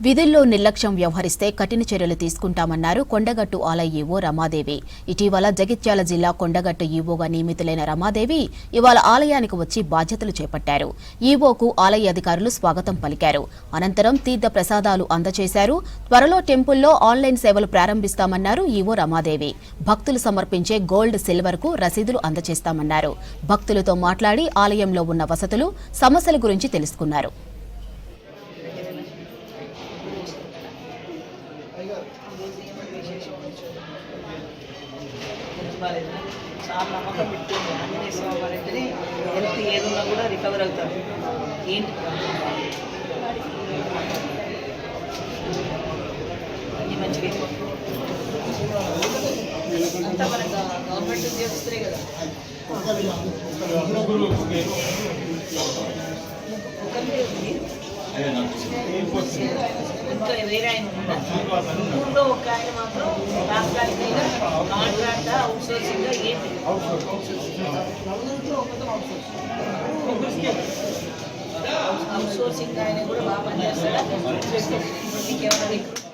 విధుల్లో నిర్లక్ష్యం వ్యవహరిస్తే కఠిన చర్యలు తీసుకుంటామన్నారు కొండగట్టు ఆలయ ఈవో రమాదేవి. ఇటీవల జగిత్యాల జిల్లా కొండగట్టు ఈవోగా నియమితులైన రమాదేవి ఇవాళ ఆలయానికి వచ్చి బాధ్యతలు చేపట్టారు. ఈవోకు ఆలయ అధికారులు స్వాగతం పలికారు. అనంతరం తీర్థ ప్రసాదాలు అందజేశారు. త్వరలో టెంపుల్లో ఆన్లైన్ సేవలు ప్రారంభిస్తామన్నారు ఈవో రమాదేవి. భక్తులు సమర్పించే గోల్డ్, సిల్వర్ కు రసీదులు అందజేస్తామన్నారు. భక్తులతో మాట్లాడి ఆలయంలో ఉన్న వసతులు, సమస్యల గురించి తెలుసుకున్నారు. చాలా నమ్మకం పెట్టుకుంది ఆంజనేయ స్వామి వారంటేనే హెల్త్ ఏదున్నా కూడా రికవర్ అవుతారు. ఏంటి అన్ని మంచిగా అంతా మన గవర్నమెంట్ ఉద్యోగస్తులే కదా. ఇంకా వేరే ఆయన ఊళ్ళో ఒక ఆయన మాత్రం తాత్కాలికంగా కాంట్రాక్ట్ అవుట్సోర్సింగ్గా ఏంటి అవుట్సోర్సింగ్ ఆయన కూడా బాగా పనిచేస్తాడా? ఇంకేమైనా